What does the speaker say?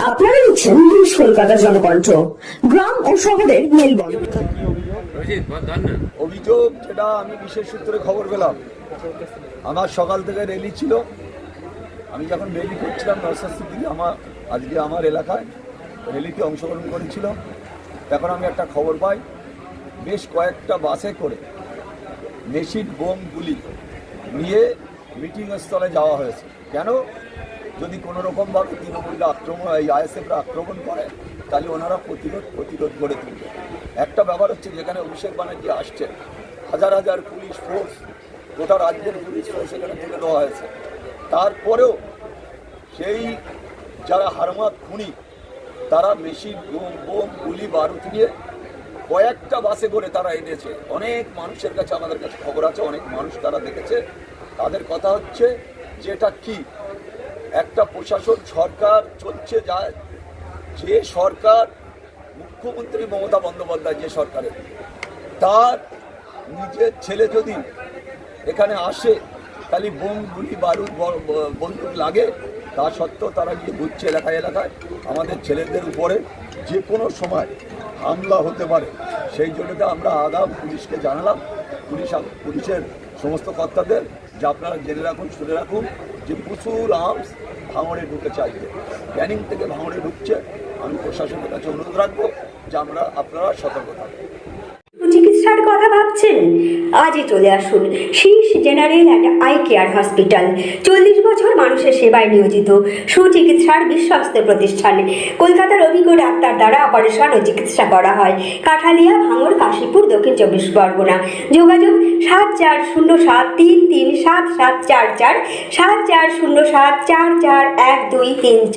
আপনারা দেখছেন নিউজ কলকাতা জনকণ্ঠ, গ্রাম ও শহরের মেলবন্ধন। অভিযোগ যেটা আমি বিশেষ সূত্রে খবর পেলাম, আমার সকাল থেকে র্যালি ছিল। আমি যখন র্যালি করছিলাম নরসাস্তির দিকে, আজকে আমার এলাকায় র্যালিতে অংশগ্রহণ করেছিল, তখন আমি একটা খবর পাই বেশ কয়েকটা বাসে করে মেশিন বোম গুলি নিয়ে মিটিং স্থলে যাওয়া হয়েছে। কেন? যদি কোনো রকমভাবে তৃণমূলরা আক্রমণ, এই আইএসএফরা আক্রমণ করে, তাহলে ওনারা প্রতিরোধ গড়ে তুলবে। একটা ব্যাপার হচ্ছে, যেখানে অভিষেক ব্যানার্জি আসছে, হাজার হাজার পুলিশ ফোর্স, গোটা রাজ্যের পুলিশ ফোর্স এখানে তুলে দেওয়া হয়েছে। তারপরেও সেই যারা হারমাত খুনি, তারা মেশিন বোম গুলি বারুদ নিয়ে কয়েকটা বাসে করে তারা এনেছে। অনেক মানুষের কাছে, আমাদের কাছে খবর আছে, অনেক মানুষ তারা দেখেছে। তাদের কথা হচ্ছে যে এটা কি একটা প্রশাসন সরকার চলছে, যায় যে সরকার, মুখ্যমন্ত্রী মমতা বন্দ্যোপাধ্যায় যে সরকারের, তার নিজের ছেলে যদি এখানে আসে, তাহলে বোম গুলি বারুদ বন্দুক লাগে, তা সত্ত্বেও তারা গিয়ে ঘুরছে এলাকায় এলাকায়। আমাদের ছেলেদের উপরে যে কোনো সময় হামলা হতে পারে, সেই জন্যতে আমরা আগাম পুলিশকে জানালাম, পুলিশের সমস্ত কর্তাদের, যে আপনারা জেনে রাখুন, শুনে রাখুন, যে প্রচুর আর্মস ভাঙড়ে ঢুকে চাইবে, ক্যানিং থেকে ভাঙড়ে ঢুকছে। আমি প্রশাসনের কাছে অনুরোধ রাখবো যে আপনারা সতর্ক থাকবেন। চিকিৎসার কথা ভাবছেন? আজই চলে আসুন শীষ general and eye care hospital. 40 বছর মানুষের সেবায় নিয়োজিত সুচিকিৎসার বিশ্বস্ত প্রতিষ্ঠান। কলকাতার অভিজ্ঞ ডাক্তার দ্বারা অপারেশন ও চিকিৎসা করা হয়। কাঠালিয়া, ভাঙড়, কাশীপুর, দক্ষিণ 24 পরগনা। যোগাযোগ 7407337744, 7407441234।